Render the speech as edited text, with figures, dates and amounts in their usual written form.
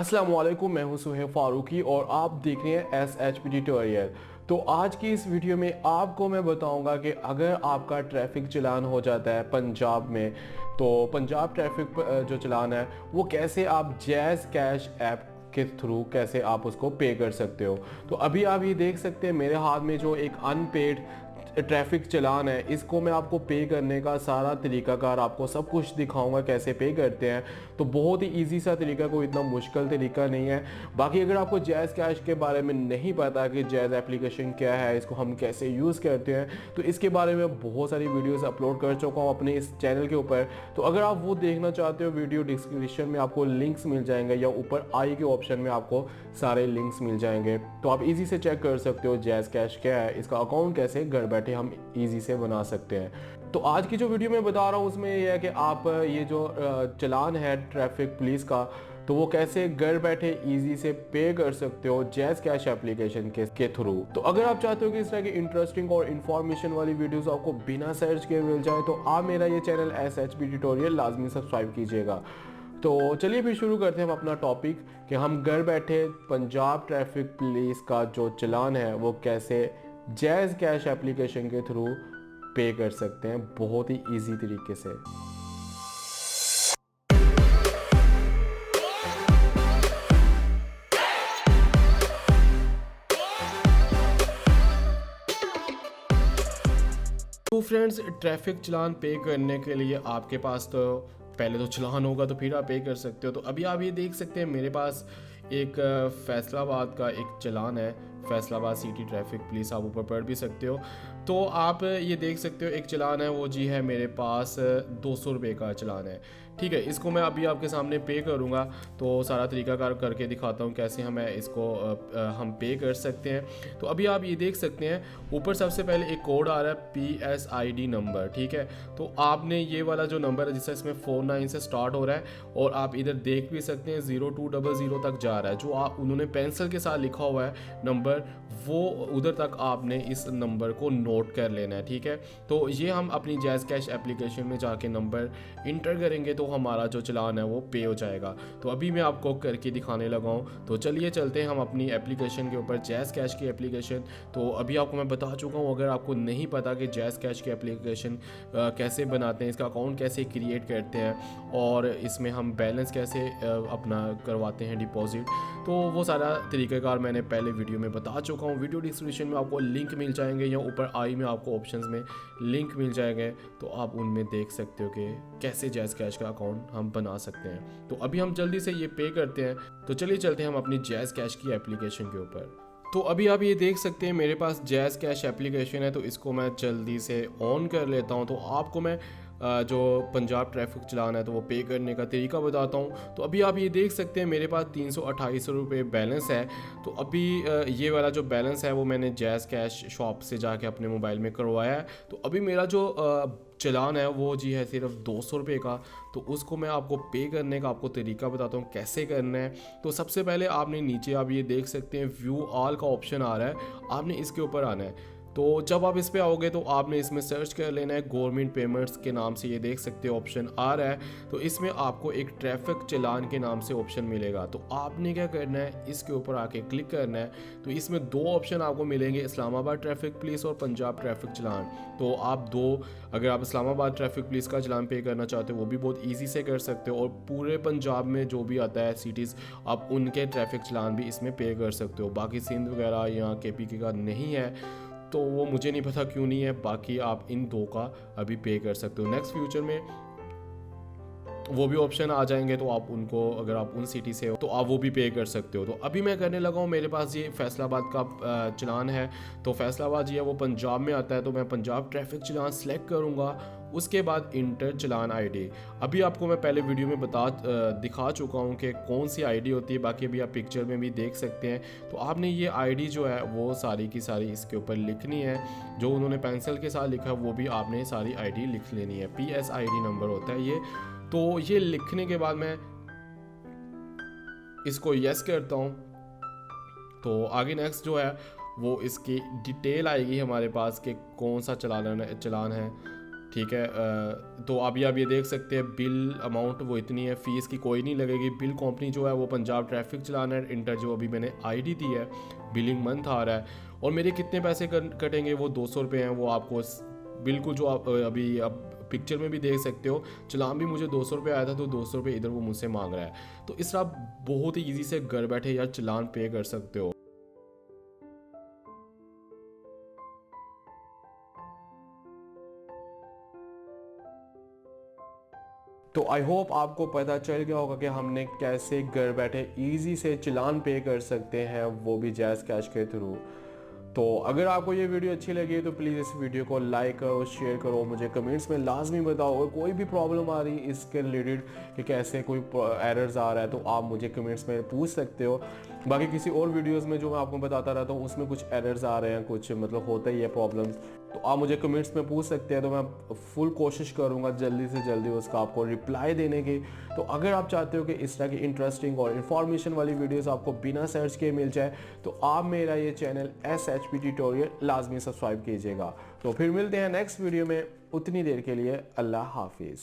अस्सलाम वालेकुम, मैं हूं सुहेब फारूकी और आप देख रहे हैं SHP ट्यूटोरियल। तो आज की इस वीडियो में आपको मैं बताऊंगा कि अगर आपका ट्रैफिक चालान हो जाता है पंजाब में, तो पंजाब ट्रैफिक जो चालान है वो कैसे आप जैज़ कैश ऐप के थ्रू कैसे आप उसको पे कर सकते हो। तो अभी आप ये देख सकते हैं मेरे हाथ में जो एक अनपेड ट्रैफिक चालान है, इसको मैं आपको पे करने का सारा तरीकाकार आपको सब कुछ दिखाऊंगा कैसे पे करते हैं। तो बहुत ही इजी सा तरीका, कोई इतना मुश्किल तरीका नहीं है। बाकी अगर आपको जैज़ कैश के बारे में नहीं पता कि जैज़ एप्लीकेशन क्या है, इसको हम कैसे यूज़ करते हैं, तो इसके बारे में बहुत सारी वीडियोस अपलोड कर चुका हूँ अपने इस चैनल के ऊपर। तो अगर आप वो देखना चाहते हो, वीडियो डिस्क्रिप्शन में आपको लिंक्स मिल जाएंगे या ऊपर आई के ऑप्शन में आपको सारे लिंक्स मिल जाएंगे। तो आप इजी से चेक कर सकते हो जैज़ कैश क्या है, इसका अकाउंट कैसे घर बैठे हम इजी से बना सकते हैं। तो आज की जो वीडियो मैं बता रहा हूँ उसमें यह है कि आप ये जो चालान है ट्रैफिक पुलिस का, तो वो कैसे घर बैठे इजी से पे कर सकते हो जैज़ कैश एप्लीकेशन के थ्रू। तो अगर आप चाहते हो कि इस तरह की इंटरेस्टिंग और इन्फॉर्मेशन वाली वीडियोस आपको बिना सर्च किए मिल जाए, तो आप मेरा ये चैनल SHP ट्यूटोरियल लाजमी सब्सक्राइब कीजिएगा। तो चलिए फिर शुरू करते हैं हम अपना टॉपिक कि हम घर बैठे पंजाब ट्रैफिक पुलिस का जो चालान है वो कैसे जैज़ कैश एप्लीकेशन के थ्रू पे कर सकते हैं बहुत ही इजी तरीके से। तो फ्रेंड्स, ट्रैफिक चालान पे करने के लिए आपके पास तो पहले तो चालान होगा, तो फिर आप पे कर सकते हो। तो अभी आप ये देख सकते हैं मेरे पास एक फैसलाबाद का एक चालान है, फैसलाबाद सिटी ट्रैफिक पुलिस, आप ऊपर पढ़ भी सकते हो। तो आप ये देख सकते हो एक चालान है वो जी है मेरे पास 200 रुपये का चालान है। ठीक है, इसको मैं अभी आपके सामने पे करूँगा, तो सारा तरीकाकार करके दिखाता हूँ कैसे हमें इसको हम पे कर सकते हैं। तो अभी आप ये देख सकते हैं ऊपर सबसे पहले एक कोड आ रहा है PSID नंबर। ठीक है, तो आपने ये वाला जो नंबर है जिससे इसमें 49 से स्टार्ट हो रहा है, और आप इधर देख भी सकते हैं 0200 तक जा रहा है, जो आप उन्होंने पेंसिल के साथ लिखा हुआ है नंबर, वो उधर तक आपने इस नंबर को नोट कर लेना है। ठीक है, तो ये हम अपनी जैज़ कैश एप्लीकेशन में जाके नंबर इंटर करेंगे तो हमारा जो चालान है वो पे हो जाएगा। तो अभी मैं आपको करके दिखाने लगा हूँ। तो चलिए चलते हैं हम अपनी एप्लीकेशन के ऊपर, जैज़ कैश की एप्लीकेशन। तो अभी आपको मैं बता चुका हूँ, अगर आपको नहीं पता कि जैज़ कैश की एप्लीकेशन कैसे बनाते हैं, इसका अकाउंट कैसे क्रिएट करते हैं और इसमें हम बैलेंस कैसे अपना करवाते हैं डिपॉजिट, तो वो सारा तरीक़ाकार मैंने पहले वीडियो में बता चुका हूँ। वीडियो डिस्क्रिप्शन में आपको लिंक मिल जाएंगे या ऊपर आई में आपको ऑप्शंस में लिंक मिल जाएंगे, तो आप उनमें देख सकते हो कि कैसे जैज़ कैश का अकाउंट हम बना सकते हैं। तो अभी हम जल्दी से ये पे करते हैं। तो चलिए चलते हैं हम अपनी जैज़ कैश की एप्लीकेशन के ऊपर। तो अभी आप ये देख सकते हैं मेरे पास जैज़ कैश एप्लीकेशन है, तो इसको मैं जल्दी से ऑन कर लेता हूँ। तो आपको मैं जो पंजाब ट्रैफिक चालान है तो वो पे करने का तरीका बताता हूँ। तो अभी आप ये देख सकते हैं मेरे पास 328 रुपये बैलेंस है। तो अभी ये वाला जो बैलेंस है वो मैंने जैज़ कैश शॉप से जाके अपने मोबाइल में करवाया है। तो अभी मेरा जो चालान है वो जी है सिर्फ 200 रुपये का। तो उसको मैं आपको पे करने का आपको तरीका बताता हूँ कैसे करना है। तो सबसे पहले आपने नीचे आप ये देख सकते हैं व्यू ऑल का ऑप्शन आ रहा है, आपने इसके ऊपर आना है। तो जब आप इस पे आओगे तो आपने इसमें सर्च कर लेना है गवर्नमेंट पेमेंट्स के नाम से, ये देख सकते हो ऑप्शन आ रहा है। तो इसमें आपको एक ट्रैफिक चालान के नाम से ऑप्शन मिलेगा। तो आपने क्या करना है, इसके ऊपर आके क्लिक करना है। तो इसमें दो ऑप्शन आपको मिलेंगे, इस्लामाबाद ट्रैफिक पुलिस और पंजाब ट्रैफिक चालान। तो आप अगर आप इस्लामाबाद ट्रैफिक पुलिस का चालान पे करना चाहते हो वो भी बहुत ईजी से कर सकते हो, और पूरे पंजाब में जो भी आता है सिटीज़, आप उनके ट्रैफिक चालान भी इसमें पे कर सकते हो। बाकी सिंध वगैरह या KPK का नहीं है, तो वो मुझे नहीं पता क्यों नहीं है। बाकी आप इन दो का अभी पे कर सकते हो। नेक्स्ट फ्यूचर में वो भी ऑप्शन आ जाएंगे, तो आप उनको, अगर आप उन सिटी से हो तो आप वो भी पे कर सकते हो। तो अभी मैं करने लगा हूँ, मेरे पास ये फैसलाबाद का चालान है। तो फैसलाबाद जी है वो पंजाब में आता है, तो मैं पंजाब ट्रैफिक चालान सेलेक्ट करूँगा। उसके बाद इंटर चालान ID। अभी आपको मैं पहले वीडियो में दिखा चुका हूँ कि कौन सी ID होती है, बाकी अभी आप पिक्चर में भी देख सकते हैं। तो आपने ये ID जो है वो सारी की सारी इसके ऊपर लिखनी है, जो उन्होंने पेंसिल के साथ लिखा है वो भी आपने सारी ID लिख लेनी है। PSID नंबर होता है ये। तो ये लिखने के बाद मैं इसको यस करता हूँ। तो आगे नेक्स्ट जो है वो इसकी डिटेल आएगी हमारे पास कि कौन सा चालान है। ठीक है। तो अभी आप ये देख सकते हैं बिल अमाउंट वो इतनी है, फ़ीस की कोई नहीं लगेगी। बिल कंपनी जो है वो पंजाब ट्रैफिक चलान है इंटर, जो अभी मैंने आईडी दी है, बिलिंग मंथ आ रहा है और मेरे कितने पैसे कटेंगे वो 200 रुपये हैं। वो आपको बिल्कुल जो आप अभी आप पिक्चर में भी देख सकते हो, चलान भी मुझे 200 रुपये आया था, तो 200 रुपये इधर वो मुझसे मांग रहा है। तो इस तरह आप बहुत ही ईजी से घर बैठे यार चलान पे कर सकते हो। तो आई होप आपको पता चल गया होगा कि हमने कैसे घर बैठे इजी से चालान पे कर सकते हैं, वो भी जैज़ कैश के थ्रू। तो अगर आपको ये वीडियो अच्छी लगी तो प्लीज़ इस वीडियो को लाइक करो, शेयर करो, मुझे कमेंट्स में लाजमी बताओ। और कोई भी प्रॉब्लम आ रही इसके रिलेटेड कि कैसे कोई एरर्स आ रहा है तो आप मुझे कमेंट्स में पूछ सकते हो। बाकी किसी और वीडियोस में जो मैं आपको बताता रहता हूँ उसमें कुछ एरर्स आ रहे हैं, कुछ मतलब होता ही है प्रॉब्लम्स, तो आप मुझे कमेंट्स में पूछ सकते हैं। तो मैं फुल कोशिश करूँगा जल्दी से जल्दी उसका आपको रिप्लाई देने की। तो अगर आप चाहते हो कि इस तरह की इंटरेस्टिंग और इन्फॉर्मेशन वाली वीडियोस आपको बिना सर्च किए मिल जाए तो आप मेरा ये चैनल SHP ट्यूटोरियल लाजमी सब्सक्राइब कीजिएगा। तो फिर मिलते हैं नेक्स्ट वीडियो में, उतनी देर के लिए अल्लाह हाफिज़।